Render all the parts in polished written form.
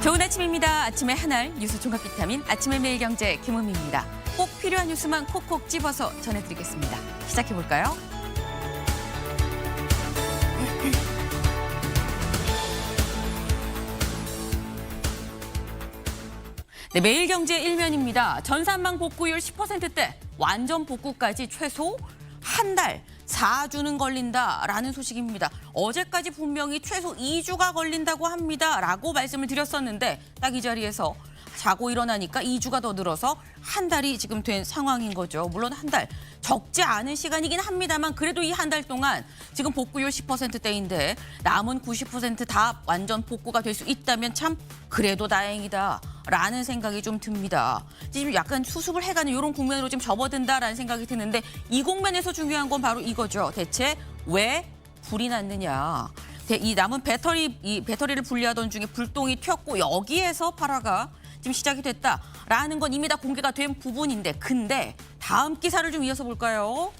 좋은 아침입니다. 아침의 하나를 뉴스 종합 비타민 아침의 매일경제 김은미입니다. 꼭 필요한 뉴스만 콕콕 집어서 전해드리겠습니다. 시작해볼까요? 네, 매일경제 일면입니다. 전산망 복구율 10%대, 완전 복구까지 최소 한 달 4주는 걸린다라는 소식입니다. 어제까지 분명히 최소 2주가 걸린다고 합니다라고 말씀을 드렸었는데 딱 이 자리에서 자고 일어나니까 2주가 더 늘어서 한 달이 지금 된 상황인 거죠. 물론 한 달 적지 않은 시간이긴 합니다만 그래도 이 한 달 동안 지금 복구율 10%대인데 남은 90%다 완전 복구가 될 수 있다면 참 그래도 다행이다라는 생각이 좀 듭니다. 지금 약간 수습을 해가는 이런 국면으로 지금 접어든다라는 생각이 드는데 이 국면에서 중요한 건 바로 이거죠. 대체 왜 불이 났느냐. 이 남은 배터리를 분리하던 중에 불똥이 튀었고 여기에서 발화가 지금 시작이 됐다라는 건 이미 다 공개가 된 부분인데 근데 다음 기사를 좀 이어서 볼까요?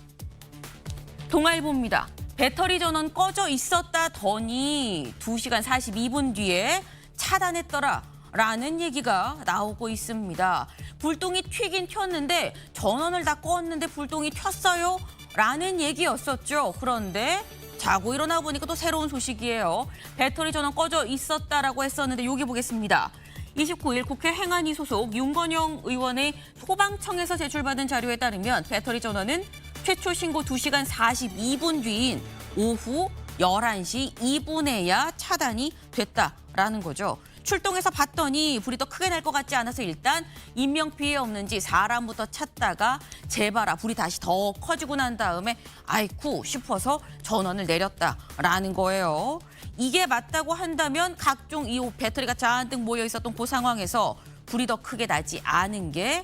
동아일보입니다. 배터리 전원 꺼져 있었다더니 2시간 42분 뒤에 차단했더라라는 얘기가 나오고 있습니다. 불똥이 튀긴 튀었는데 전원을 다 껐는데 불똥이 튀었어요? 라는 얘기였었죠. 그런데 자고 일어나 보니까 또 새로운 소식이에요. 배터리 전원 꺼져 있었다라고 했었는데 여기 보겠습니다. 29일 국회 행안위 소속 윤건영 의원의 소방청에서 제출받은 자료에 따르면 배터리 전원은 최초 신고 2시간 42분 뒤인 오후 11시 2분에야 차단이 됐다라는 거죠. 출동해서 봤더니 불이 더 크게 날 것 같지 않아서 일단 인명피해 없는지 사람부터 찾다가 재봐라 불이 다시 더 커지고 난 다음에 아이쿠 싶어서 전원을 내렸다라는 거예요. 이게 맞다고 한다면 각종 이 배터리가 잔뜩 모여 있었던 그 상황에서 불이 더 크게 나지 않은 게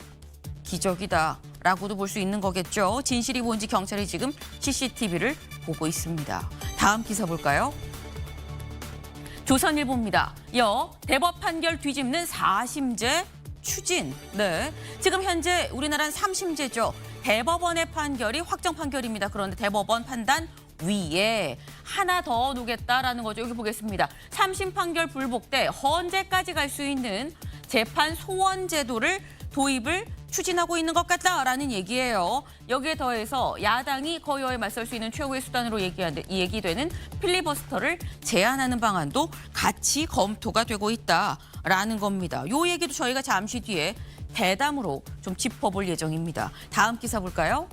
기적이다라고도 볼 수 있는 거겠죠. 진실이 뭔지 경찰이 지금 CCTV를 보고 있습니다. 다음 기사 볼까요? 조선일보입니다. 대법 판결 뒤집는 4심제 추진. 네, 지금 현재 우리나라는 3심제죠. 대법원의 판결이 확정 판결입니다. 그런데 대법원 판단 위에 하나 더 놓겠다라는 거죠. 여기 보겠습니다. 3심 판결 불복돼 헌재까지 갈 수 있는 재판 소원 제도를 도입을 추진하고 있는 것 같다라는 얘기예요. 여기에 더해서 야당이 거여에 맞설 수 있는 최후의 수단으로 얘기되는 필리버스터를 제한하는 방안도 같이 검토가 되고 있다라는 겁니다. 요 얘기도 저희가 잠시 뒤에 대담으로 좀 짚어볼 예정입니다. 다음 기사 볼까요?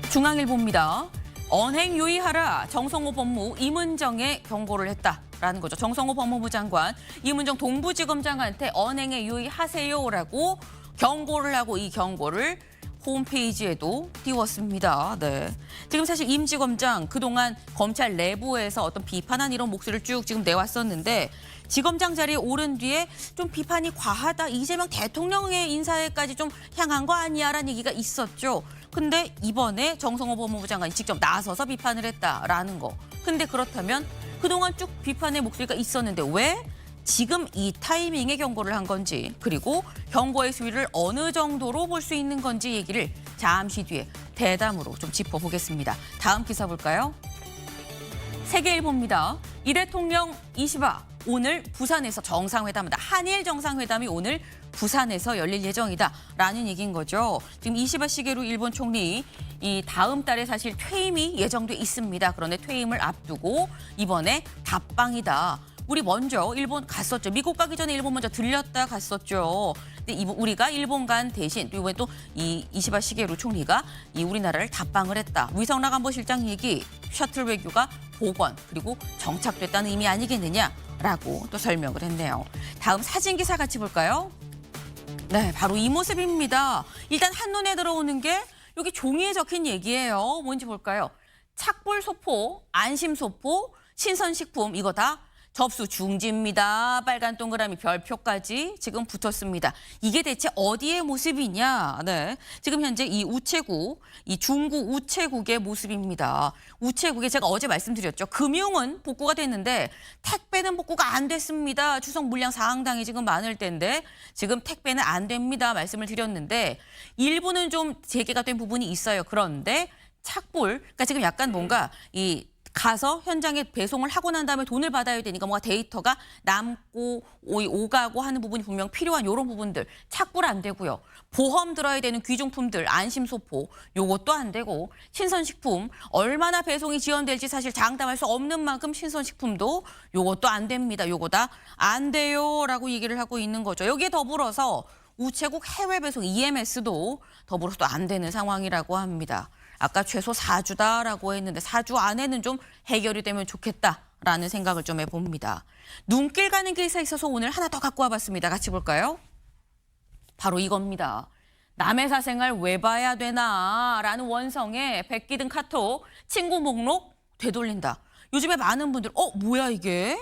중앙일보입니다. 언행 유의하라 정성호 법무 임은정에 경고를 했다라는 거죠. 정성호 법무부 장관 임은정 동부지검장한테 언행에 유의하세요라고 경고를 하고 이 경고를 홈페이지에도 띄웠습니다. 네. 지금 사실 임 지검장 그동안 검찰 내부에서 어떤 비판한 이런 목소리를 쭉 지금 내왔었는데 지검장 자리에 오른 뒤에 좀 비판이 과하다. 이재명 대통령의 인사에까지 좀 향한 거 아니야라는 얘기가 있었죠. 근데 이번에 정성호 법무부 장관이 직접 나서서 비판을 했다라는 거. 근데 그렇다면 그동안 쭉 비판의 목소리가 있었는데 왜 지금 이 타이밍에 경고를 한 건지 그리고 경고의 수위를 어느 정도로 볼 수 있는 건지 얘기를 잠시 뒤에 대담으로 좀 짚어보겠습니다. 다음 기사 볼까요? 세계일보입니다. 이 대통령 이시바 오늘 부산에서 정상회담이다. 한일 정상회담이 오늘 부산에서 열릴 예정이다라는 얘기인 거죠. 지금 이시바 시게루 일본 총리 이 다음 달에 사실 퇴임이 예정돼 있습니다. 그런데 퇴임을 앞두고 이번에 답방이다. 우리 먼저 일본 갔었죠. 미국 가기 전에 일본 먼저 들렸다 갔었죠. 근데 우리가 일본 간 대신 또 이번에 또 이 이시바 시게루 총리가 이 우리나라를 답방을 했다. 위성락 안보실장 얘기, 셔틀 외교가 복원 그리고 정착됐다는 의미 아니겠느냐라고 또 설명을 했네요. 다음 사진 기사 같이 볼까요? 네, 바로 이 모습입니다. 일단 한눈에 들어오는 게 여기 종이에 적힌 얘기예요. 뭔지 볼까요? 착불 소포, 안심 소포, 신선식품 이거 다 접수 중지입니다. 빨간 동그라미 별표까지 지금 붙었습니다. 이게 대체 어디의 모습이냐? 네, 지금 현재 이 우체국, 이 중구 우체국의 모습입니다. 우체국에 제가 어제 말씀드렸죠. 금융은 복구가 됐는데 택배는 복구가 안 됐습니다. 추석 물량 상당히 지금 많을 텐데 지금 택배는 안 됩니다. 말씀을 드렸는데 일부는 좀 재개가 된 부분이 있어요. 그런데 착불, 그러니까 지금 약간 뭔가 이 가서 현장에 배송을 하고 난 다음에 돈을 받아야 되니까 뭔가 데이터가 남고 오가고 하는 부분이 분명 필요한 이런 부분들 착불 안 되고요. 보험 들어야 되는 귀중품들 안심소포 요것도 안 되고 신선식품 얼마나 배송이 지연될지 사실 장담할 수 없는 만큼 신선식품도 요것도 안 됩니다. 요거 다 안 돼요라고 얘기를 하고 있는 거죠. 여기에 더불어서 우체국 해외 배송 EMS도 더불어서 또 안 되는 상황이라고 합니다. 아까 최소 4주다라고 했는데 4주 안에는 좀 해결이 되면 좋겠다라는 생각을 좀 해봅니다. 눈길 가는 기사에 있어서 오늘 하나 더 갖고 와봤습니다. 같이 볼까요? 바로 이겁니다. 남의 사생활 왜 봐야 되나 라는 원성에 백기등 카톡 친구 목록 되돌린다. 요즘에 많은 분들 뭐야 이게?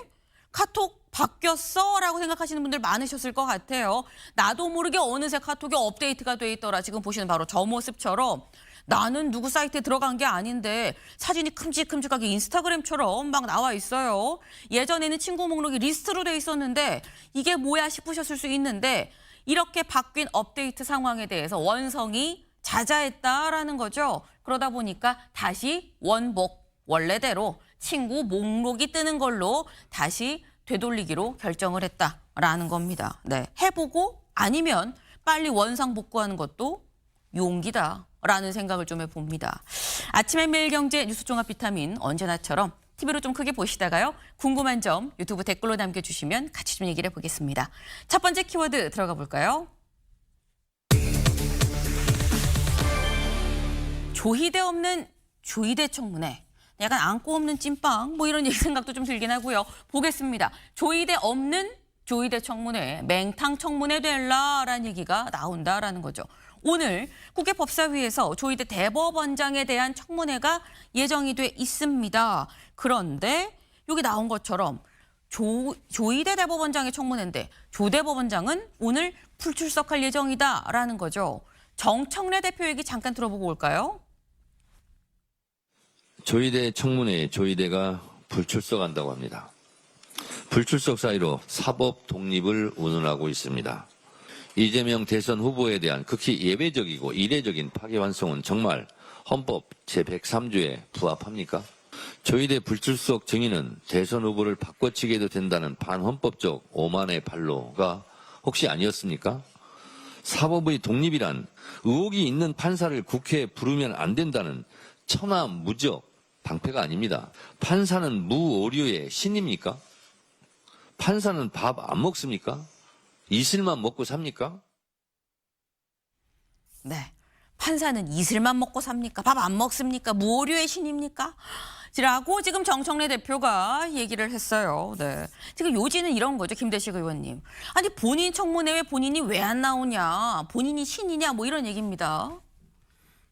카톡 바뀌었어? 라고 생각하시는 분들 많으셨을 것 같아요. 나도 모르게 어느새 카톡이 업데이트가 돼 있더라. 지금 보시는 바로 저 모습처럼 나는 누구 사이트에 들어간 게 아닌데 사진이 큼직큼직하게 인스타그램처럼 막 나와 있어요. 예전에는 친구 목록이 리스트로 돼 있었는데 이게 뭐야 싶으셨을 수 있는데 이렇게 바뀐 업데이트 상황에 대해서 원성이 자자했다라는 거죠. 그러다 보니까 다시 원래대로 친구 목록이 뜨는 걸로 다시 되돌리기로 결정을 했다라는 겁니다. 네, 해보고 아니면 빨리 원상 복구하는 것도 용기다라는 생각을 좀 해봅니다. 아침의 매일경제 뉴스 종합 비타민 언제나처럼 TV로 좀 크게 보시다가요. 궁금한 점 유튜브 댓글로 남겨주시면 같이 좀 얘기를 해보겠습니다. 첫 번째 키워드 들어가 볼까요? 조희대 없는 조희대 청문회. 약간 안고 없는 찐빵 뭐 이런 생각도 좀 들긴 하고요. 보겠습니다. 조희대 없는 조희대 청문회, 맹탕 청문회 될라라는 얘기가 나온다라는 거죠. 오늘 국회 법사위에서 조희대 대법원장에 대한 청문회가 예정이 돼 있습니다. 그런데 여기 나온 것처럼 조희대 대법원장의 청문회인데 조 대법원장은 오늘 불출석할 예정이다라는 거죠. 정청래 대표 얘기 잠깐 들어보고 올까요? 조희대 청문회에 조희대가 불출석한다고 합니다. 불출석 사이로 사법 독립을 운운하고 있습니다. 이재명 대선 후보에 대한 극히 예외적이고 이례적인 파기환송은 정말 헌법 제103조에 부합합니까? 조희대 불출석 증인은 대선 후보를 바꿔치기 해도 된다는 반헌법적 오만의 발로가 혹시 아니었습니까? 사법의 독립이란 의혹이 있는 판사를 국회에 부르면 안 된다는 천하무적 방패가 아닙니다. 판사는 무오류의 신입니까? 판사는 밥 안 먹습니까? 이슬만 먹고 삽니까? 네, 판사는 이슬만 먹고 삽니까? 밥 안 먹습니까? 무오류의 신입니까? 라고 지금 정청래 대표가 얘기를 했어요. 네, 지금 요지는 이런 거죠. 김대식 의원님. 아니 본인 청문회에 본인이 왜 안 나오냐? 본인이 신이냐? 뭐 이런 얘기입니다.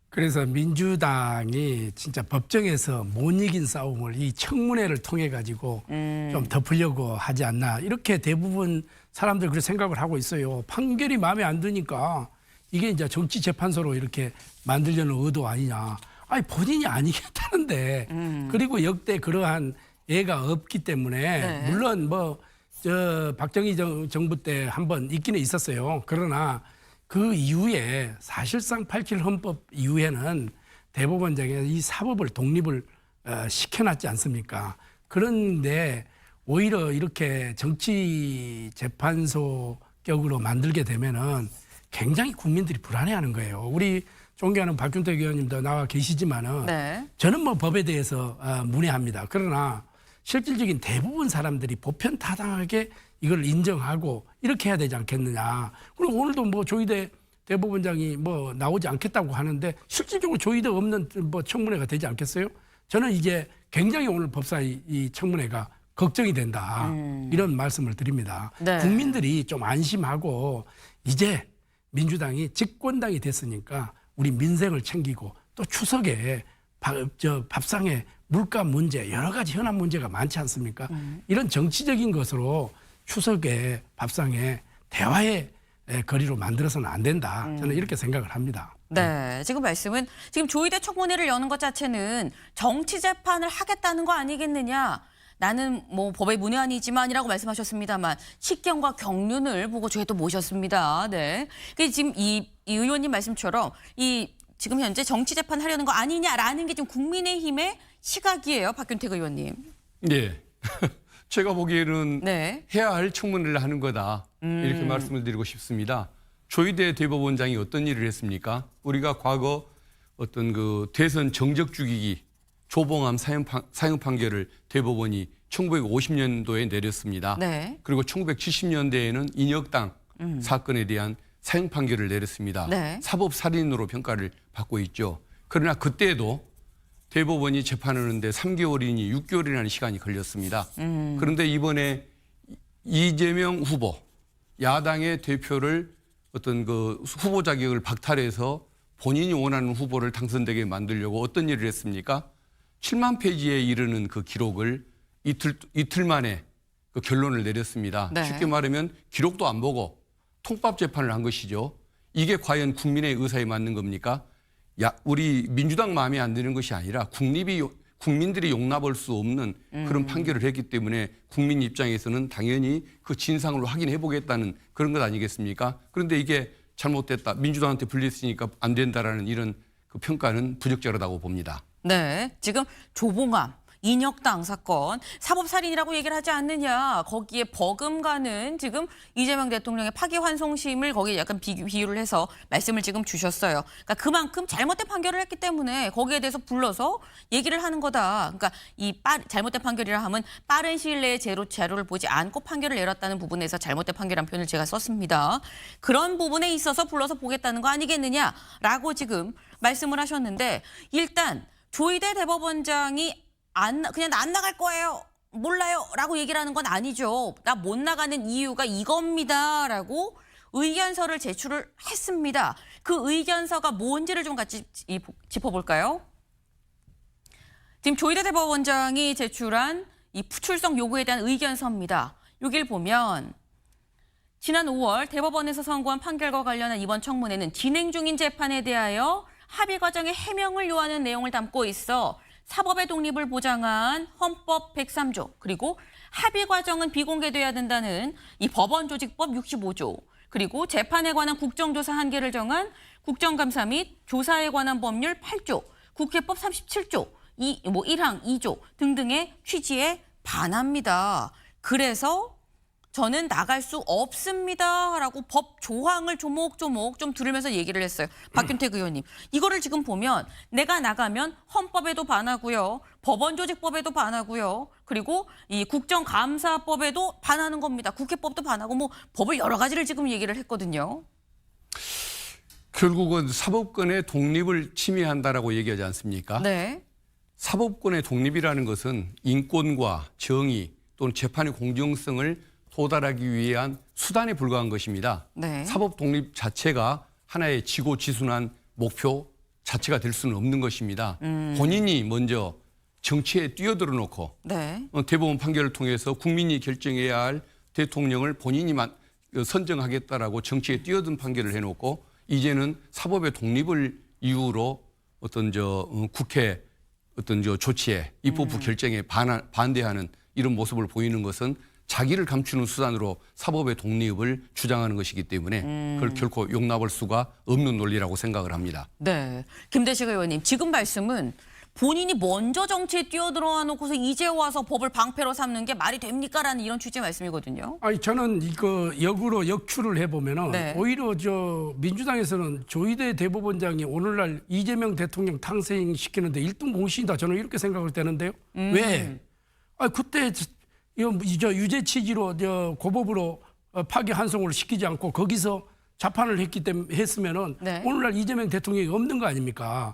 그래서 민주당이 진짜 법정에서 못 이긴 싸움을 이 청문회를 통해 가지고 좀 덮으려고 하지 않나 이렇게 대부분 사람들 그렇게 생각을 하고 있어요. 판결이 마음에 안 드니까 이게 이제 정치 재판소로 이렇게 만들려는 의도 아니냐. 아니 본인이 아니겠다는데 그리고 역대 그러한 예가 없기 때문에 네. 물론 뭐 저 박정희 정부 때 한번 있기는 있었어요. 그러나 그 이후에 사실상 87 헌법 이후에는 대법원장이 이 사법을 독립을 시켜놨지 않습니까? 그런데 오히려 이렇게 정치 재판소 격으로 만들게 되면은 굉장히 국민들이 불안해하는 거예요. 우리 존경하는 박균택 의원님도 나와 계시지만은 네. 저는 뭐 법에 대해서 문외합니다. 그러나 실질적인 대부분 사람들이 보편타당하게 이걸 인정하고 이렇게 해야 되지 않겠느냐. 그리고 오늘도 뭐 조희대 대법원장이 뭐 나오지 않겠다고 하는데 실질적으로 조희대 없는 뭐 청문회가 되지 않겠어요? 저는 이게 굉장히 오늘 법사위 이 청문회가 걱정이 된다. 이런 말씀을 드립니다. 네. 국민들이 좀 안심하고 이제 민주당이 집권당이 됐으니까 우리 민생을 챙기고 또 추석에 밥상에 물가 문제 여러 가지 현안 문제가 많지 않습니까? 이런 정치적인 것으로 추석에 밥상에 대화의 거리로 만들어서는 안 된다. 저는 이렇게 생각을 합니다. 네, 지금 말씀은 지금 조희대 청문회를 여는 것 자체는 정치 재판을 하겠다는 거 아니겠느냐. 나는 뭐 법의 문외한이지만이라고 말씀하셨습니다만 식견과 경륜을 보고 저희 또 모셨습니다. 네, 그 지금 이 의원님 말씀처럼 이 지금 현재 정치 재판 하려는 거 아니냐라는 게 지금 국민의힘의 시각이에요. 박균택 의원님. 네. 제가 보기에는 네. 해야 할 청문회를 하는 거다. 이렇게 말씀을 드리고 싶습니다. 조희대 대법원장이 어떤 일을 했습니까? 우리가 과거 어떤 그 대선 정적 죽이기 조봉암 사형 판결을 대법원이 1950년도에 내렸습니다. 네. 그리고 1970년대에는 인혁당 사건에 대한 사형 판결을 내렸습니다. 네. 사법살인으로 평가를 받고 있죠. 그러나 그때도 대법원이 재판하는데 3개월이니 6개월이라는 시간이 걸렸습니다. 그런데 이번에 이재명 후보, 야당의 대표를 어떤 그 후보 자격을 박탈해서 본인이 원하는 후보를 당선되게 만들려고 어떤 일을 했습니까? 7만 페이지에 이르는 그 기록을 이틀 만에 그 결론을 내렸습니다. 네. 쉽게 말하면 기록도 안 보고 통밥 재판을 한 것이죠. 이게 과연 국민의 의사에 맞는 겁니까? 우리 민주당 마음에 안 드는 것이 아니라 국민들이 용납할 수 없는 그런 판결을 했기 때문에 국민 입장에서는 당연히 그 진상을 확인해 보겠다는 그런 것 아니겠습니까? 그런데 이게 잘못됐다. 민주당한테 불리했으니까 안 된다라는 이런 그 평가는 부적절하다고 봅니다. 네. 지금 조봉암, 인혁당 사건, 사법살인이라고 얘기를 하지 않느냐. 거기에 버금가는 지금 이재명 대통령의 파기환송심을 거기에 약간 비유를 해서 말씀을 지금 주셨어요. 그러니까 그만큼 잘못된 판결을 했기 때문에 거기에 대해서 불러서 얘기를 하는 거다. 그러니까 잘못된 판결이라 하면 빠른 시일 내에 자료를 보지 않고 판결을 내렸다는 부분에서 잘못된 판결이라는 표현을 제가 썼습니다. 그런 부분에 있어서 불러서 보겠다는 거 아니겠느냐라고 지금 말씀을 하셨는데 일단 조희대 대법원장이 그냥 나 안 나갈 거예요. 몰라요. 라고 얘기를 하는 건 아니죠. 나 못 나가는 이유가 이겁니다. 라고 의견서를 제출을 했습니다. 그 의견서가 뭔지를 좀 같이 짚어볼까요? 지금 조희대 대법원장이 제출한 이 출석 요구에 대한 의견서입니다. 여길 보면 지난 5월 대법원에서 선고한 판결과 관련한 이번 청문회는 진행 중인 재판에 대하여 합의 과정의 해명을 요하는 내용을 담고 있어 사법의 독립을 보장한 헌법 103조 그리고 합의 과정은 비공개돼야 된다는 이 법원조직법 65조 그리고 재판에 관한 국정조사 한계를 정한 국정감사 및 조사에 관한 법률 8조, 국회법 37조, 1항 2조 등등의 취지에 반합니다. 그래서 저는 나갈 수 없습니다라고 법 조항을 조목조목 좀 들으면서 얘기를 했어요. 박균택 의원님. 이거를 지금 보면 내가 나가면 헌법에도 반하고요. 법원조직법에도 반하고요. 그리고 이 국정감사법에도 반하는 겁니다. 국회법도 반하고 뭐 법을 여러 가지를 지금 얘기를 했거든요. 결국은 사법권의 독립을 침해한다라고 얘기하지 않습니까? 네. 사법권의 독립이라는 것은 인권과 정의 또는 재판의 공정성을 도달하기 위한 수단에 불과한 것입니다. 네. 사법 독립 자체가 하나의 지고지순한 목표 자체가 될 수는 없는 것입니다. 본인이 먼저 정치에 뛰어들어 놓고 네. 대법원 판결을 통해서 국민이 결정해야 할 대통령을 본인이 선정하겠다라고 정치에 뛰어든 판결을 해놓고 이제는 사법의 독립을 이유로 어떤 국회 어떤 조치에 입법부 결정에 반대하는 이런 모습을 보이는 것은 자기를 감추는 수단으로 사법의 독립을 주장하는 것이기 때문에 그걸 결코 용납할 수가 없는 논리라고 생각을 합니다. 네. 김대식 의원님, 지금 말씀은 본인이 먼저 정치에 뛰어들어와 놓고서 이제 와서 법을 방패로 삼는 게 말이 됩니까라는 이런 취지의 말씀이거든요. 아니 저는 이거 역으로 역추를 해보면은 네. 오히려 민주당에서는 조희대 대법원장이 오늘날 이재명 대통령 탄생시키는데 1등 공신이다 저는 이렇게 생각을 되는데요. 왜? 그때 유죄 취지로 고법으로 파기환송을 시키지 않고 거기서 자판을 했으면은 네. 오늘날 이재명 대통령이 없는 거 아닙니까?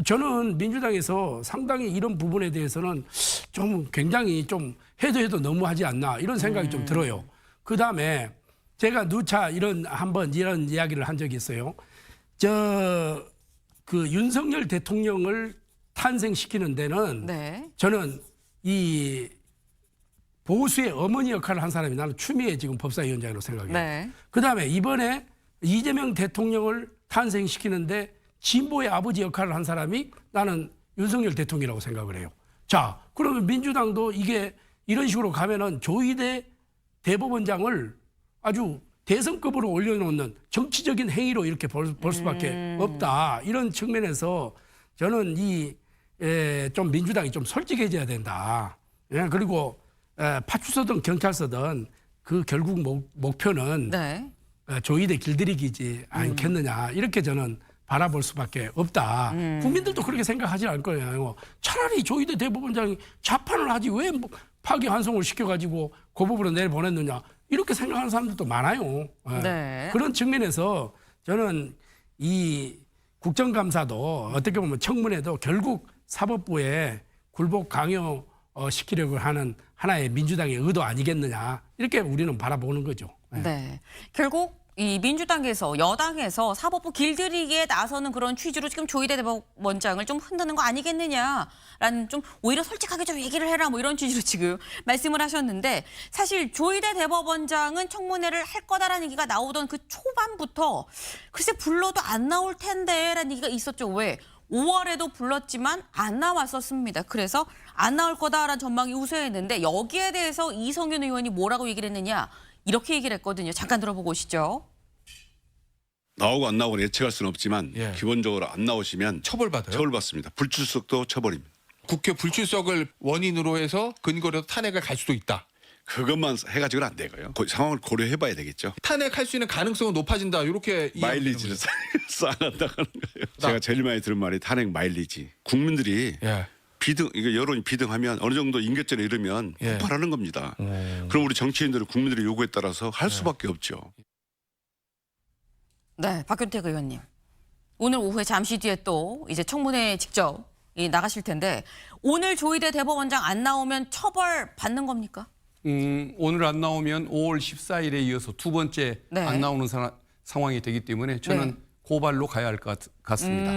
저는 민주당에서 상당히 이런 부분에 대해서는 좀 굉장히 좀 해도 너무하지 않나 이런 생각이 좀 들어요. 그 다음에 제가 누차 한번 이런 이야기를 한 적이 있어요. 그 윤석열 대통령을 탄생시키는 데는 네. 저는 이 보수의 어머니 역할을 한 사람이 나는 추미애 지금 법사위원장이라고 생각해요. 네. 그다음에 이번에 이재명 대통령을 탄생시키는데 진보의 아버지 역할을 한 사람이 나는 윤석열 대통령이라고 생각을 해요. 자, 그러면 민주당도 이게 이런 식으로 가면은 조희대 대법원장을 아주 대선급으로 올려놓는 정치적인 행위로 이렇게 볼 수밖에 없다. 이런 측면에서 저는 좀 민주당이 좀 솔직해져야 된다. 예, 그리고 파출소든 경찰서든 그 결국 목표는 네. 조이대 길들이기지 않겠느냐. 이렇게 저는 바라볼 수밖에 없다. 국민들도 그렇게 생각하지 않을 거예요. 차라리 조이대 대법원장이 자판을 하지 왜 파기환송을 시켜가지고 그 부분으로 내보냈느냐. 이렇게 생각하는 사람들도 많아요. 네. 그런 측면에서 저는 이 국정감사도 어떻게 보면 청문회도 결국 사법부에 굴복 강요 시키려고 하는 하나의 민주당의 의도 아니겠느냐. 이렇게 우리는 바라보는 거죠. 네. 결국 이 민주당에서 여당에서 사법부 길들이기에 나서는 그런 취지로 지금 조희대 대법원장을 좀 흔드는 거 아니겠느냐라는 좀 오히려 솔직하게 좀 얘기를 해라 뭐 이런 취지로 지금 말씀을 하셨는데 사실 조희대 대법원장은 청문회를 할 거다라는 얘기가 나오던 그 초반부터 글쎄 불러도 안 나올 텐데라는 얘기가 있었죠. 왜? 5월에도 불렀지만 안 나왔었습니다. 그래서 안 나올 거다라는 전망이 우세했는데 여기에 대해서 이성윤 의원이 뭐라고 얘기를 했느냐. 이렇게 얘기를 했거든요. 잠깐 들어보고 오시죠. 나오고 안 나오고 예측할 수는 없지만 예. 기본적으로 안 나오시면 처벌받아요? 처벌받습니다. 불출석도 처벌입니다. 국회 불출석을 원인으로 해서 근거로 탄핵을 갈 수도 있다. 그것만 해가지고는 안 되고요. 상황을 고려해봐야 되겠죠. 탄핵할 수 있는 가능성은 높아진다. 이렇게 마일리지를 쌓아간다는 거예요. 제가 제일 많이 들은 말이 탄핵 마일리지. 국민들이 예. 비등, 이게 여론이 비등하면 어느 정도 인격전에 이르면 예. 폭발하는 겁니다. 그럼 우리 정치인들은 국민들의 요구에 따라서 할 수밖에 없죠. 네, 박균택 의원님. 오늘 오후에 잠시 뒤에 또 이제 청문회 직접 나가실 텐데 오늘 조희대 대법원장 안 나오면 처벌 받는 겁니까? 오늘 안 나오면 5월 14일에 이어서 두 번째 네. 안 나오는 상황이 되기 때문에 저는 네. 고발로 가야 할 것 같습니다.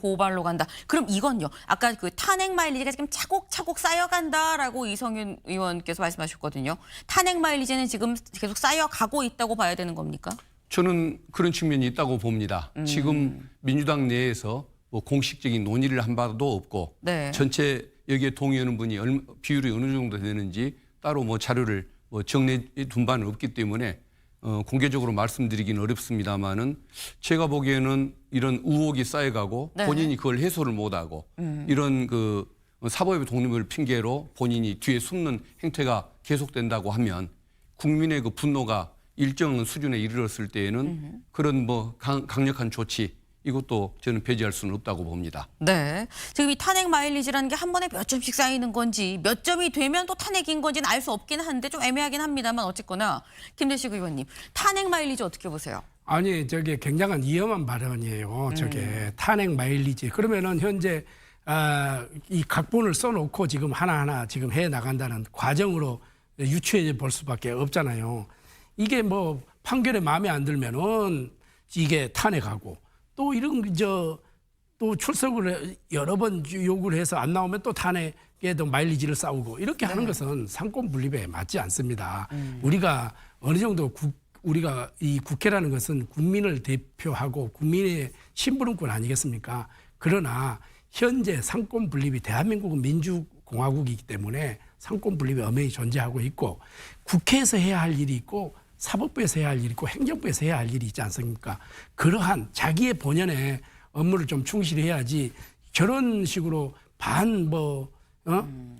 고발로 간다. 그럼 이건요. 아까 그 탄핵 마일리지가 지금 차곡차곡 쌓여간다라고 이성윤 의원께서 말씀하셨거든요. 탄핵 마일리지는 지금 계속 쌓여가고 있다고 봐야 되는 겁니까? 저는 그런 측면이 있다고 봅니다. 지금 민주당 내에서 뭐 공식적인 논의를 한 바도 없고 네. 전체 여기에 동의하는 분이 비율이 어느 정도 되는지 따로 뭐 자료를 정리해 둔 바는 없기 때문에 공개적으로 말씀드리기는 어렵습니다만은 제가 보기에는 이런 의혹이 쌓여가고 네. 본인이 그걸 해소를 못하고 이런 그 사법의 독립을 핑계로 본인이 뒤에 숨는 행태가 계속된다고 하면 국민의 그 분노가 일정 수준에 이르렀을 때에는 그런 뭐 강력한 조치 이것도 저는 배제할 수는 없다고 봅니다. 네. 지금 이 탄핵 마일리지라는 게 한 번에 몇 점씩 쌓이는 건지 몇 점이 되면 또 탄핵인 건지는 알 수 없긴 한데 좀 애매하긴 합니다만 어쨌거나 김대식 의원님 탄핵 마일리지 어떻게 보세요? 아니 저게 굉장한 위험한 발언이에요. 저게 탄핵 마일리지. 그러면은 현재 이 각본을 써놓고 지금 하나하나 지금 해 나간다는 과정으로 유추해 볼 수밖에 없잖아요. 이게 뭐 판결에 마음에 안 들면은 이게 탄핵하고 또 이런 또 출석을 여러 번 요구를 해서 안 나오면 또 탄핵에도 마일리지를 싸우고 이렇게 하는 것은 상권 분립에 맞지 않습니다. 우리가 어느 정도 우리가 이 국회라는 것은 국민을 대표하고 국민의 심부름꾼 아니겠습니까? 그러나 현재 상권 분립이 대한민국은 민주공화국이기 때문에 상권 분립이 엄연히 존재하고 있고 국회에서 해야 할 일이 있고 사법부에서 해야 할 일이 있고 행정부에서 해야 할 일이 있지 않습니까? 그러한 자기의 본연의 업무를 좀 충실히 해야지 저런 식으로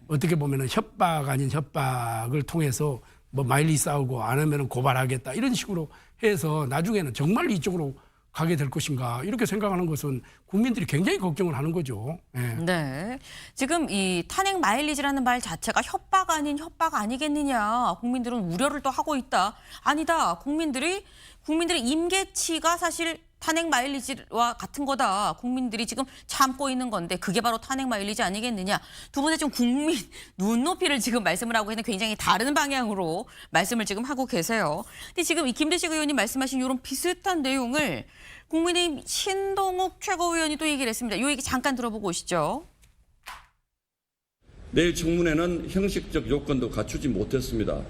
어떻게 보면은 협박 아닌 협박을 통해서 뭐 마일리지 싸우고 안 하면은 고발하겠다 이런 식으로 해서 나중에는 정말 이쪽으로 가게 될 것인가 이렇게 생각하는 것은 국민들이 굉장히 걱정을 하는 거죠. 예. 네. 지금 이 탄핵 마일리지라는 말 자체가 협박 아닌 협박 아니겠느냐. 국민들은 우려를 또 하고 있다. 아니다. 국민들의 임계치가 사실 탄핵 마일리지와 같은 거다. 국민들이 지금 참고 있는 건데 그게 바로 탄핵 마일리지 아니겠느냐. 두 분의 좀 국민 눈높이를 지금 말씀을 하고 있는 굉장히 다른 방향으로 말씀을 지금 하고 계세요. 근데 지금 이 김대식 의원님 말씀하신 이런 비슷한 내용을 국민의힘 신동욱 최고위원이 또 얘기를 했습니다. 이 얘기 잠깐 들어보고 오시죠. 내일 청문회는 형식적 요건도 갖추지 못했습니다.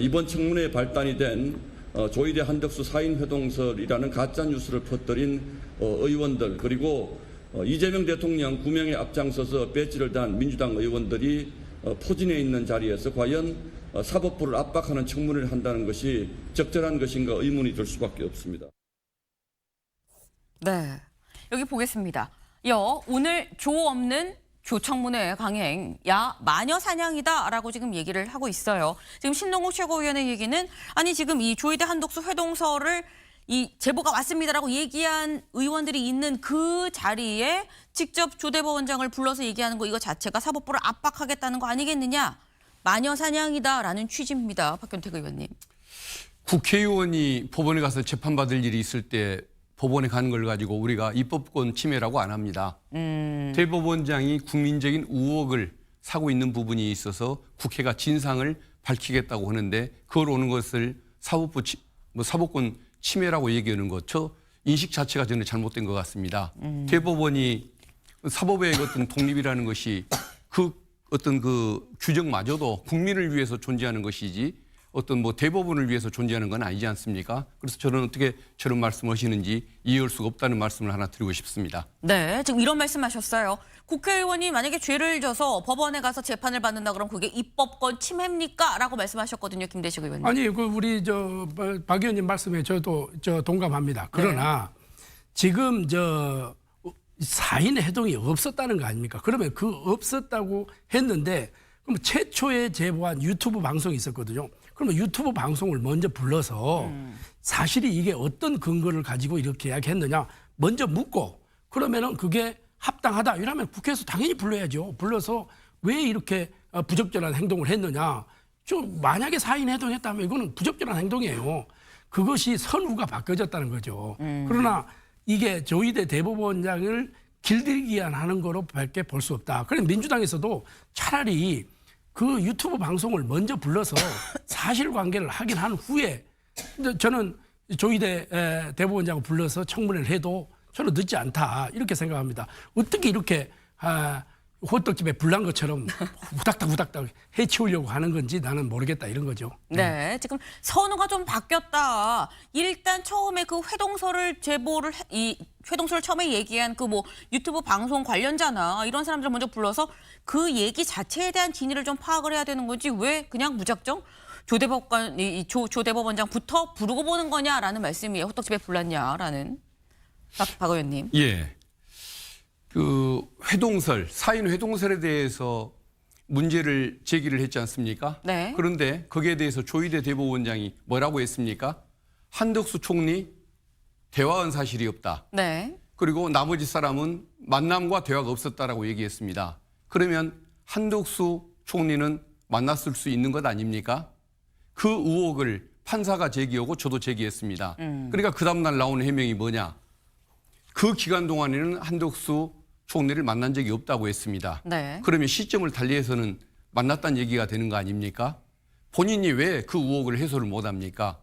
이번 청문회에 발단이 된 조희대 한덕수 사인회동설이라는 가짜뉴스를 퍼뜨린 의원들 그리고 이재명 대통령 구명에 앞장서서 배지를 단 민주당 의원들이 포진해 있는 자리에서 과연 사법부를 압박하는 청문회를 한다는 것이 적절한 것인가 의문이 들 수밖에 없습니다. 네, 여기 보겠습니다. 오늘 조 없는 조청문회 강행, 야 마녀 사냥이다라고 지금 얘기를 하고 있어요. 지금 신동국 최고위원의 얘기는 아니 지금 이 조희대 한독수 회동서를 이 제보가 왔습니다라고 얘기한 의원들이 있는 그 자리에 직접 조 대법원장을 불러서 얘기하는 거 이거 자체가 사법부를 압박하겠다는 거 아니겠느냐. 마녀 사냥이다라는 취지입니다. 박경택 의원님. 국회의원이 법원에 가서 재판받을 일이 있을 때 법원에 가는 걸 가지고 우리가 입법권 침해라고 안 합니다. 대법원장이 국민적인 우혹을 사고 있는 부분이 있어서 국회가 진상을 밝히겠다고 하는데 그걸 오는 것을 사법권 침해라고 얘기하는 것, 저 인식 자체가 저는 잘못된 것 같습니다. 대법원이 사법의 어떤 독립이라는 것이 그 어떤 그 규정마저도 국민을 위해서 존재하는 것이지 어떤 대법원을 위해서 존재하는 건 아니지 않습니까? 그래서 저는 어떻게 저런 말씀을 하시는지 이해할 수가 없다는 말씀을 하나 드리고 싶습니다. 네, 지금 이런 말씀하셨어요. 국회의원이 만약에 죄를 져서 법원에 가서 재판을 받는다 그러면 그게 입법권 침해입니까? 라고 말씀하셨거든요, 김대식 의원님. 아니 우리 박 의원님 말씀에 저도 동감합니다. 그러나 지금 사인 해동이 없었다는 거 아닙니까? 그러면 그 없었다고 했는데 그럼 최초에 제보한 유튜브 방송이 있었거든요. 그러면 유튜브 방송을 먼저 불러서 사실이 이게 어떤 근거를 가지고 이렇게 이야기했느냐 먼저 묻고 그러면은 그게 합당하다 이러면 국회에서 당연히 불러야죠. 불러서 왜 이렇게 부적절한 행동을 했느냐. 좀 만약에 사인 해동했다면 이거는 부적절한 행동이에요. 그것이 선후가 바뀌어졌다는 거죠. 그러나 이게 조희대 대법원장을 길들이기 위한 하는 거로밖에 볼 수 없다. 그래서 민주당에서도 차라리 그 유튜브 방송을 먼저 불러서 사실관계를 확인한 후에 저는 조희대 대법원장을 불러서 청문회를 해도 저는 늦지 않다 이렇게 생각합니다. 어떻게 이렇게 호떡집에 불난 것처럼 후닥닥 해치우려고 하는 건지 나는 모르겠다 이런 거죠. 네, 지금 선호가 좀 바뀌었다. 일단 처음에 그 회동서를 회동서를 처음에 얘기한 그 유튜브 방송 관련자나 이런 사람들 먼저 불러서 그 얘기 자체에 대한 진위를 좀 파악을 해야 되는 건지 왜 그냥 무작정 조 대법원장부터 부르고 보는 거냐라는 말씀이에요. 호떡집에 불났냐라는 박 의원님. 예. 그 사인 회동설에 대해서 문제를 제기를 했지 않습니까? 네. 그런데 거기에 대해서 조희대 대법원장이 뭐라고 했습니까? 한덕수 총리 대화한 사실이 없다. 네. 그리고 나머지 사람은 만남과 대화가 없었다라고 얘기했습니다. 그러면 한덕수 총리는 만났을 수 있는 것 아닙니까? 그 의혹을 판사가 제기하고 저도 제기했습니다. 그러니까 그 다음날 나오는 해명이 뭐냐? 그 기간 동안에는 한덕수 총리를 만난 적이 없다고 했습니다. 네. 그러면 시점을 달리해서는 만났다는 얘기가 되는 거 아닙니까? 본인이 왜 그 의혹을 해소를 못합니까?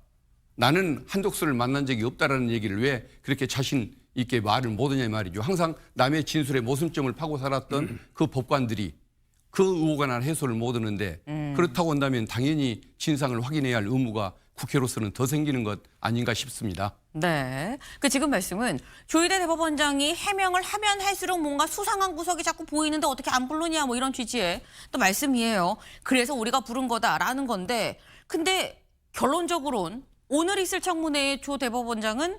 나는 한덕수를 만난 적이 없다라는 얘기를 왜 그렇게 자신 있게 말을 못하냐 말이죠. 항상 남의 진술에 모순점을 파고 살았던 그 법관들이 그 의혹 하나 해소를 못하는데 그렇다고 한다면 당연히 진상을 확인해야 할 의무가 국회로서는 더 생기는 것 아닌가 싶습니다. 네. 그 지금 말씀은 조희대 대법원장이 해명을 하면 할수록 뭔가 수상한 구석이 자꾸 보이는데 어떻게 안 부르냐 이런 취지의 또 말씀이에요. 그래서 우리가 부른 거다라는 건데 근데 결론적으로는 오늘 있을 청문회에 조 대법원장은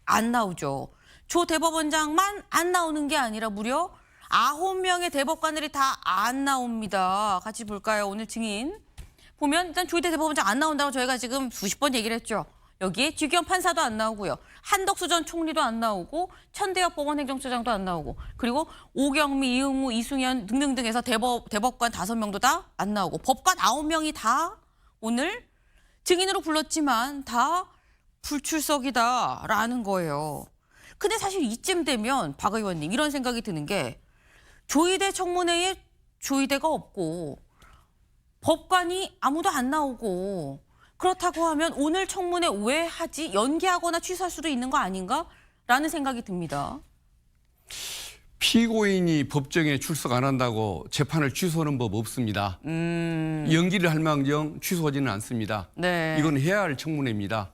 안 나오죠. 조 대법원장만 안 나오는 게 아니라 무려 9명의 대법관들이 다 안 나옵니다. 같이 볼까요? 오늘 증인. 보면 일단 조희대 대법원장 안 나온다고 저희가 지금 수십 번 얘기를 했죠. 여기에 주기현 판사도 안 나오고요. 한덕수 전 총리도 안 나오고 천대엽 법원행정처장도 안 나오고 그리고 오경미, 이응우, 이승현 등등등해서 대법관 5명도 다 안 나오고 법관 9명이 다 오늘 증인으로 불렀지만 다 불출석이다라는 거예요. 근데 사실 이쯤 되면 박 의원님 이런 생각이 드는 게 조희대 청문회에 조희대가 없고 법관이 아무도 안 나오고 그렇다고 하면 오늘 청문회 왜 하지? 연기하거나 취소할 수도 있는 거 아닌가라는 생각이 듭니다. 피고인이 법정에 출석 안 한다고 재판을 취소하는 법 없습니다. 연기를 할 망정 취소하지는 않습니다. 네. 이건 해야 할 청문회입니다.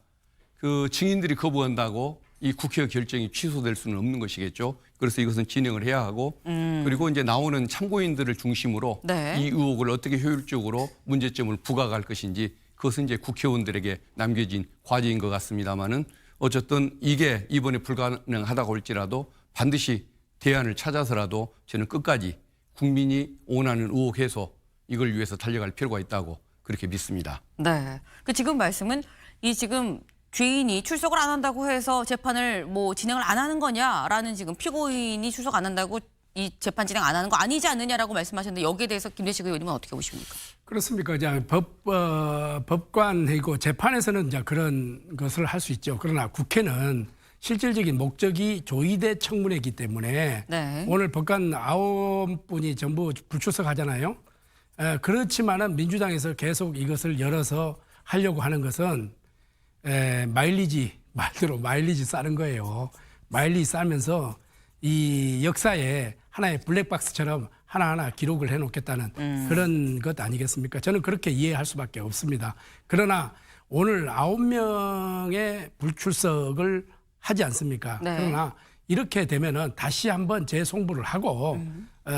그 증인들이 거부한다고 이 국회 결정이 취소될 수는 없는 것이겠죠. 그래서 이것은 진행을 해야 하고 그리고 이제 나오는 참고인들을 중심으로 네. 이 의혹을 어떻게 효율적으로 문제점을 부각할 것인지 그것은 이제 국회의원들에게 남겨진 과제인 것 같습니다만은 어쨌든 이게 이번에 불가능하다고 할지라도 반드시 대안을 찾아서라도 저는 끝까지 국민이 원하는 의혹 해소 이걸 위해서 달려갈 필요가 있다고 그렇게 믿습니다. 네. 그 지금 말씀은 이 지금 죄인이 출석을 안 한다고 해서 재판을 뭐 진행을 안 하는 거냐라는 지금 피고인이 출석 안 한다고 이 재판 진행 안 하는 거 아니지 않느냐라고 말씀하셨는데 여기에 대해서 김대식 의원님은 어떻게 보십니까? 그렇습니까? 이제 법관이고 재판에서는 이제 그런 것을 할 수 있죠. 그러나 국회는 실질적인 목적이 조의대 청문회이기 때문에 네. 오늘 법관 9분이 전부 불출석하잖아요. 그렇지만은 민주당에서 계속 이것을 열어서 하려고 하는 것은 말대로 마일리지 싸는 거예요. 마일리지 싸면서 이 역사에 하나의 블랙박스처럼 하나하나 기록을 해놓겠다는 그런 것 아니겠습니까? 저는 그렇게 이해할 수밖에 없습니다. 그러나 오늘 9명의 불출석을 하지 않습니까? 네. 그러나 이렇게 되면은 다시 한번 재송부를 하고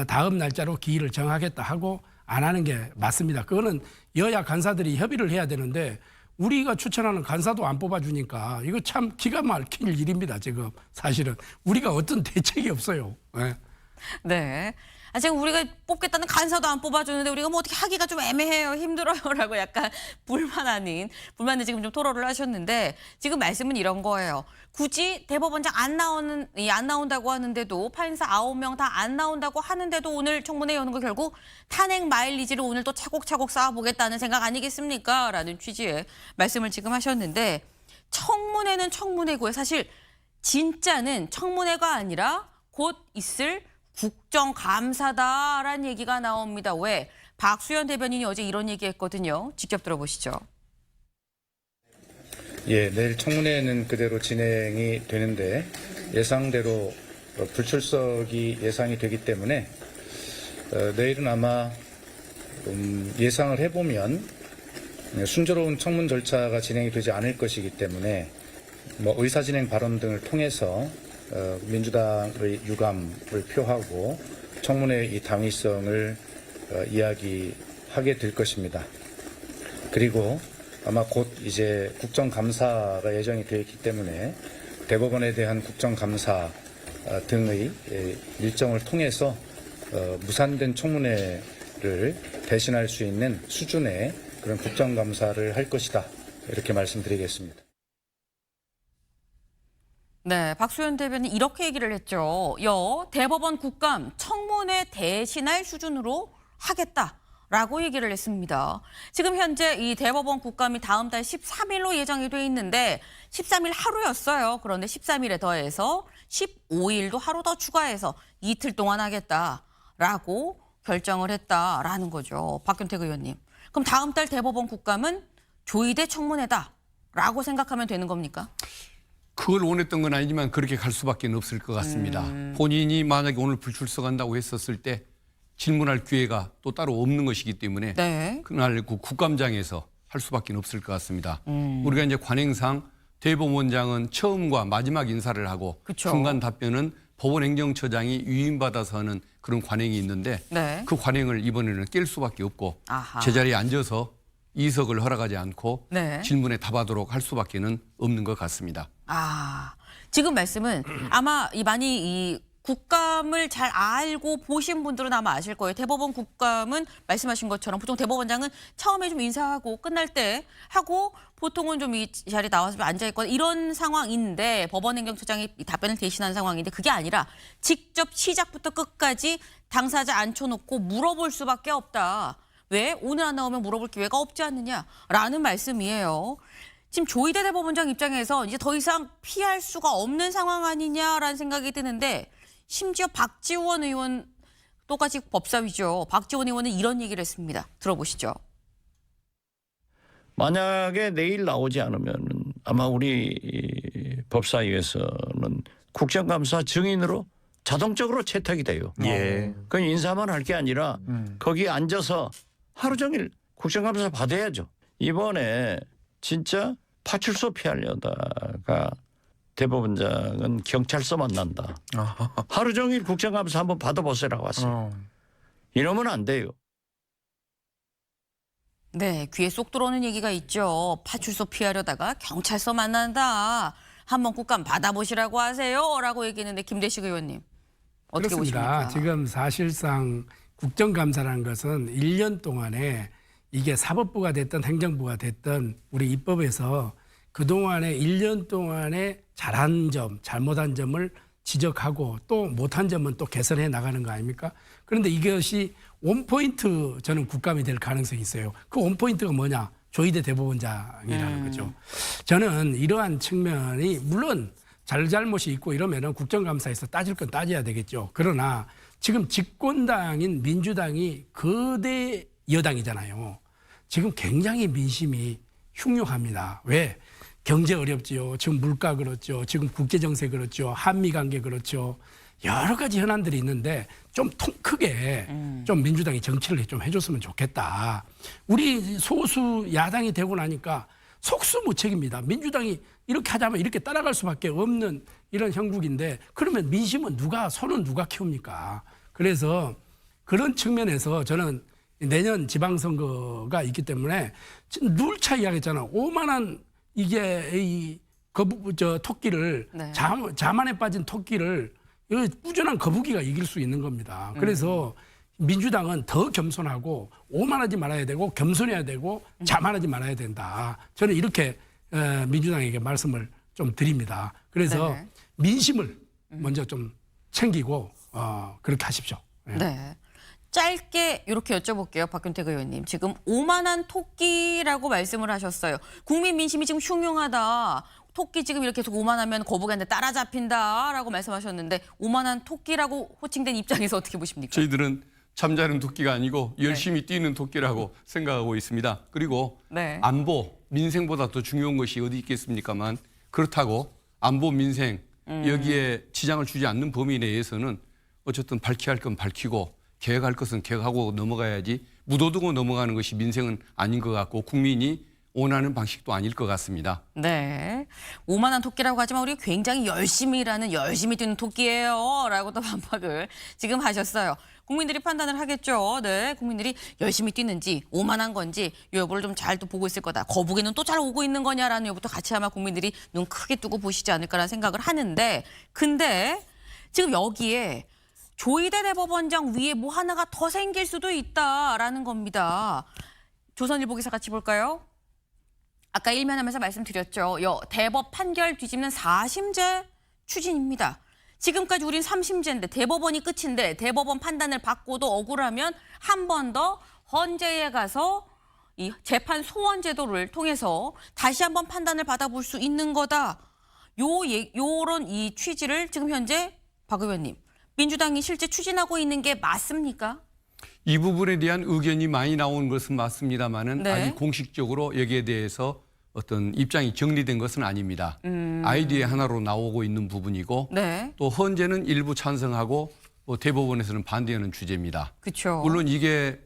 다음 날짜로 기일을 정하겠다 하고 안 하는 게 맞습니다. 그거는 여야 간사들이 협의를 해야 되는데 우리가 추천하는 간사도 안 뽑아주니까 이거 참 기가 막힐 일입니다. 지금 사실은 우리가 어떤 대책이 없어요. 네. 네. 지금 우리가 뽑겠다는 간사도 안 뽑아주는데 우리가 뭐 어떻게 하기가 좀 애매해요. 힘들어요라고 약간 불만을 지금 좀 토로를 하셨는데 지금 말씀은 이런 거예요. 굳이 대법원장 안 나온다고 하는데도 판사 9명 다 안 나온다고 하는데도 오늘 청문회 여는 거 결국 탄핵 마일리지를 오늘 또 차곡차곡 쌓아보겠다는 생각 아니겠습니까? 라는 취지의 말씀을 지금 하셨는데 청문회는 청문회고요. 사실 진짜는 청문회가 아니라 곧 있을 국정감사다라는 얘기가 나옵니다. 왜? 박수현 대변인이 어제 이런 얘기했거든요. 직접 들어보시죠. 예, 내일 청문회는 그대로 진행이 되는데 예상대로 불출석이 예상이 되기 때문에 내일은 아마 예상을 해보면 순조로운 청문 절차가 진행이 되지 않을 것이기 때문에 뭐 의사진행 발언 등을 통해서 민주당의 유감을 표하고 청문회의 이 당위성을 이야기하게 될 것입니다. 그리고 아마 곧 이제 국정감사가 예정이 되어 있기 때문에 대법원에 대한 국정감사 등의 일정을 통해서 무산된 청문회를 대신할 수 있는 수준의 그런 국정감사를 할 것이다. 이렇게 말씀드리겠습니다. 네, 박수현 대변인 이렇게 얘기를 했죠. 대법원 국감 청문회 대신할 수준으로 하겠다라고 얘기를 했습니다. 지금 현재 이 대법원 국감이 다음 달 13일로 예정이 돼 있는데 13일 하루였어요. 그런데 13일에 더해서 15일도 하루 더 추가해서 이틀 동안 하겠다라고 결정을 했다라는 거죠. 박경택 의원님. 그럼 다음 달 대법원 국감은 조의대 청문회다라고 생각하면 되는 겁니까? 그걸 원했던 건 아니지만 그렇게 갈 수밖에 없을 것 같습니다. 본인이 만약에 오늘 불출석한다고 했었을 때 질문할 기회가 또 따로 없는 것이기 때문에 네. 그날 그 국감장에서 할 수밖에 없을 것 같습니다. 우리가 이제 관행상 대법원장은 처음과 마지막 인사를 하고 그쵸. 중간 답변은 법원행정처장이 위임받아서 하는 그런 관행이 있는데 네. 그 관행을 이번에는 깰 수밖에 없고 아하. 제자리에 앉아서 이석을 허락하지 않고 네. 질문에 답하도록 할 수밖에는 없는 것 같습니다. 지금 말씀은 아마 많이 이 국감을 잘 알고 보신 분들은 아마 아실 거예요. 대법원 국감은 말씀하신 것처럼 보통 대법원장은 처음에 좀 인사하고 끝날 때 하고 보통은 좀 이 자리에 나와서 좀 앉아있거나 이런 상황인데 법원행정처장이 답변을 대신하는 상황인데 그게 아니라 직접 시작부터 끝까지 당사자 앉혀놓고 물어볼 수밖에 없다. 왜? 오늘 안 나오면 물어볼 기회가 없지 않느냐라는 말씀이에요. 지금 조희대 대법원장 입장에서 이제 더 이상 피할 수가 없는 상황 아니냐라는 생각이 드는데 심지어 박지원 의원 똑같이 법사위죠. 박지원 의원은 이런 얘기를 했습니다. 들어보시죠. 만약에 내일 나오지 않으면 아마 우리 법사위에서는 국정감사 증인으로 자동적으로 채택이 돼요. 예. 그건 인사만 할 게 아니라 거기 앉아서 하루 종일 국정감사 받아야죠. 이번에 진짜 파출소 피하려다가 대법원장은 경찰서 만난다. 하루 종일 국정감사 한번 받아보세요라고 왔어요. 이러면 안 돼요. 네, 귀에 쏙 들어오는 얘기가 있죠. 파출소 피하려다가 경찰서 만난다. 한번 국감 받아보시라고 하세요라고 얘기했는데 김대식 의원님 어떻게 그렇습니다. 보십니까? 지금 사실상 국정감사라는 것은 1년 동안에 이게 사법부가 됐든 행정부가 됐든 우리 입법에서 그동안에 1년 동안에 잘한 점, 잘못한 점을 지적하고 또 못한 점은 또 개선해 나가는 거 아닙니까? 그런데 이것이 원포인트 저는 국감이 될 가능성이 있어요. 그 원포인트가 뭐냐? 조희대 대법원장이라는 거죠. 저는 이러한 측면이 물론 잘잘못이 있고 이러면은 국정감사에서 따질 건 따져야 되겠죠. 그러나 지금 집권당인 민주당이 거대 여당이잖아요. 지금 굉장히 민심이 흉흉합니다. 왜? 경제 어렵지요. 지금 물가 그렇죠. 지금 국제 정세 그렇죠. 한미 관계 그렇죠. 여러 가지 현안들이 있는데 좀 통 크게 좀 민주당이 정치를 좀 해줬으면 좋겠다. 우리 소수 야당이 되고 나니까 속수무책입니다. 민주당이 이렇게 하자면 이렇게 따라갈 수밖에 없는 이런 형국인데 그러면 민심은 손은 누가 키웁니까? 그래서 그런 측면에서 저는 내년 지방선거가 있기 때문에 누울 차이 하겠잖아. 오만한 이게 이 토끼를 네. 자만에 빠진 토끼를 이 꾸준한 거북이가 이길 수 있는 겁니다. 그래서 민주당은 더 겸손하고 오만하지 말아야 되고 겸손해야 되고 자만하지 말아야 된다. 저는 이렇게 민주당에게 말씀을 좀 드립니다. 그래서 네. 민심을 먼저 좀 챙기고 그렇게 하십시오. 네. 네. 짧게 이렇게 여쭤볼게요. 박균택 의원님. 지금 오만한 토끼라고 말씀을 하셨어요. 국민 민심이 지금 흉흉하다. 토끼 지금 이렇게 계속 오만하면 거북이한테 따라잡힌다라고 말씀하셨는데 오만한 토끼라고 호칭된 입장에서 어떻게 보십니까? 저희들은 잠자는 토끼가 아니고 열심히 뛰는 토끼라고 생각하고 있습니다. 그리고 네. 안보, 민생보다 더 중요한 것이 어디 있겠습니까만 그렇다고 안보, 민생 여기에 지장을 주지 않는 범위 내에서는 어쨌든 밝혀야 할 건 밝히고 계획할 것은 계획하고 넘어가야지 묻어두고 넘어가는 것이 민생은 아닌 것 같고 국민이 원하는 방식도 아닐 것 같습니다. 네. 오만한 토끼라고 하지만 우리 굉장히 열심히 일하는 열심히 뛰는 토끼예요. 라고 또 반박을 지금 하셨어요. 국민들이 판단을 하겠죠. 네. 국민들이 열심히 뛰는지 오만한 건지 이 여부를 좀 잘 또 보고 있을 거다. 거북이는 또 잘 오고 있는 거냐라는 여부도 같이 아마 국민들이 눈 크게 뜨고 보시지 않을까라는 생각을 하는데 근데 지금 여기에 조희대 대법원장 위에 뭐 하나가 더 생길 수도 있다라는 겁니다. 조선일보 기사 같이 볼까요? 아까 일면하면서 말씀드렸죠. 대법 판결 뒤집는 4심제 추진입니다. 지금까지 우린 3심제인데 대법원이 끝인데 대법원 판단을 받고도 억울하면 한 번 더 헌재에 가서 이 재판 소원 제도를 통해서 다시 한번 판단을 받아볼 수 있는 거다. 요런 이 취지를 지금 현재 박 의원님 민주당이 실제 추진하고 있는 게 맞습니까? 이 부분에 대한 의견이 많이 나온 것은 맞습니다만은 네. 아직 공식적으로 여기에 대해서 어떤 입장이 정리된 것은 아닙니다. 아이디어 하나로 나오고 있는 부분이고 네. 또 헌재는 일부 찬성하고 대법원에서는 반대하는 주제입니다. 그렇죠. 물론 이게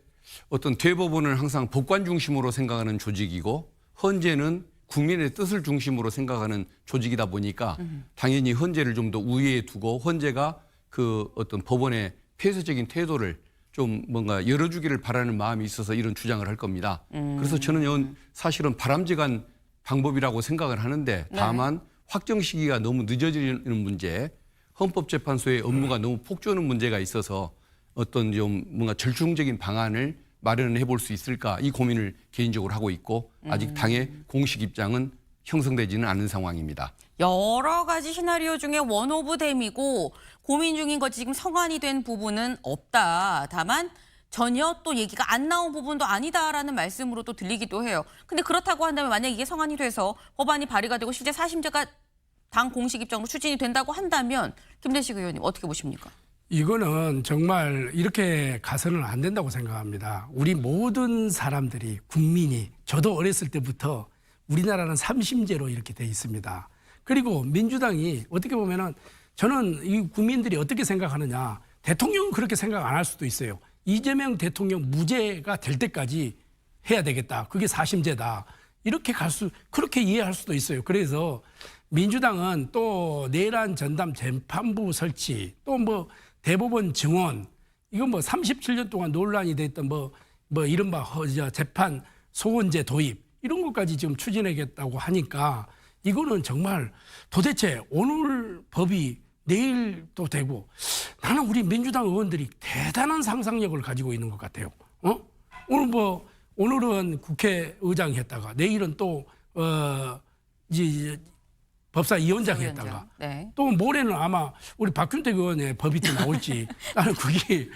어떤 대법원은 항상 법관 중심으로 생각하는 조직이고 헌재는 국민의 뜻을 중심으로 생각하는 조직이다 보니까 당연히 헌재를 좀 더 우위에 두고 헌재가 그 어떤 법원의 폐쇄적인 태도를 좀 뭔가 열어주기를 바라는 마음이 있어서 이런 주장을 할 겁니다. 그래서 저는 사실은 바람직한 방법이라고 생각을 하는데 다만 확정 시기가 너무 늦어지는 문제, 헌법재판소의 업무가 너무 폭주하는 문제가 있어서 어떤 좀 뭔가 절충적인 방안을 마련해 볼 수 있을까 이 고민을 개인적으로 하고 있고 아직 당의 공식 입장은 형성되지는 않은 상황입니다. 여러 가지 시나리오 중에 원 오브 댐이고 고민 중인 것 지금 성안이 된 부분은 없다. 다만 전혀 또 얘기가 안 나온 부분도 아니다라는 말씀으로 또 들리기도 해요. 근데 그렇다고 한다면 만약 이게 성안이 돼서 법안이 발의가 되고 실제 4심제가 당 공식 입장으로 추진이 된다고 한다면 김대식 의원님 어떻게 보십니까? 이거는 정말 이렇게 가서는 안 된다고 생각합니다. 우리 모든 사람들이 국민이 저도 어렸을 때부터 우리나라는 3심제로 이렇게 돼 있습니다. 그리고 민주당이 어떻게 보면은 저는 이 국민들이 어떻게 생각하느냐 대통령은 그렇게 생각 안 할 수도 있어요. 이재명 대통령 무죄가 될 때까지 해야 되겠다. 그게 4심제다. 그렇게 이해할 수도 있어요. 그래서 민주당은 또 내란 전담 재판부 설치, 또 뭐 대법원 증원, 이건 뭐 37년 동안 논란이 됐던 뭐 이른바 재판 소원제 도입 이런 것까지 지금 추진하겠다고 하니까 이거는 정말 도대체 오늘 법이 내일 또 되고, 나는 우리 민주당 의원들이 대단한 상상력을 가지고 있는 것 같아요. 오늘은 국회의장 했다가 내일은 또 이제 법사위원장 했다가 네. 또 모레는 아마 우리 박준택 의원의 법이 또 나올지 나는 그게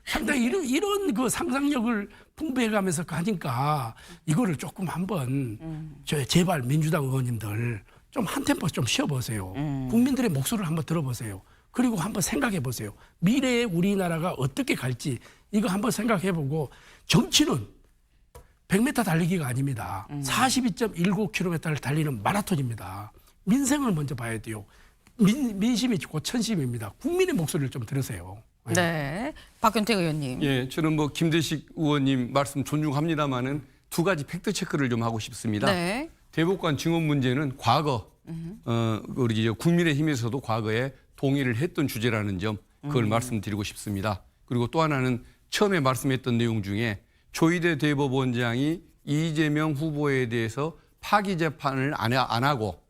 상당히 이런 그 상상력을 풍부해가면서 가니까 이거를 조금 한번 제발 민주당 의원님들 좀 한 템포 좀 쉬어보세요. 국민들의 목소리를 한번 들어보세요. 그리고 한번 생각해 보세요. 미래의 우리나라가 어떻게 갈지 이거 한번 생각해보고, 정치는 100m 달리기가 아닙니다. 42.19km를 달리는 마라톤입니다. 민생을 먼저 봐야 돼요. 민심이 곧 천심입니다. 국민의 목소리를 좀 들으세요. 네. 박균택 의원님. 예, 저는 뭐 김대식 의원님 말씀 존중합니다마는 두 가지 팩트 체크를 좀 하고 싶습니다. 네. 대법관 증언 문제는 과거 우리 이제 국민의힘에서도 과거에 동의를 했던 주제라는 점, 그걸 말씀드리고 싶습니다. 그리고 또 하나는 처음에 말씀했던 내용 중에 조희대 대법원장이 이재명 후보에 대해서 파기 재판을 안 하고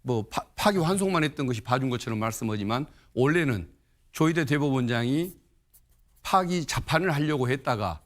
뭐 파기 환송만 했던 것이 봐준 것처럼 말씀하지만, 원래는 조희대 대법원장이 파기 재판을 하려고 했다가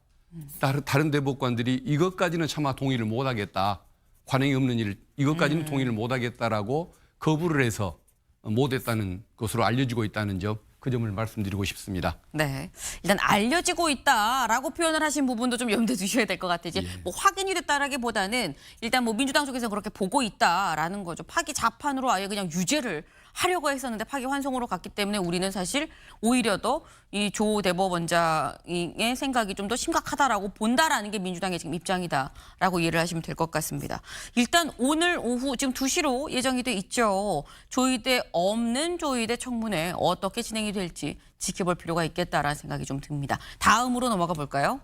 다른 대법관들이 이것까지는 차마 동의를 못하겠다, 관행이 없는 일, 이것까지는 동의를 못하겠다라고 거부를 해서 못했다는 것으로 알려지고 있다는 점, 그 점을 말씀드리고 싶습니다. 네. 일단 알려지고 있다라고 표현을 하신 부분도 좀 염두에 두셔야 될 것 같아요. 이제 뭐 확인이 됐다라기보다는 일단 뭐 민주당 쪽에서 그렇게 보고 있다라는 거죠. 파기 자판으로 아예 그냥 유죄를 하려고 했었는데 파기 환송으로 갔기 때문에 우리는 사실 오히려 더 이 조 대법원장의 생각이 좀 더 심각하다라고 본다라는 게 민주당의 지금 입장이다라고 이해를 하시면 될 것 같습니다. 일단 오늘 오후 지금 2시로 예정이 돼 있죠. 조희대 없는 조희대 청문회 어떻게 진행이 될지 지켜볼 필요가 있겠다라는 생각이 좀 듭니다. 다음으로 넘어가 볼까요?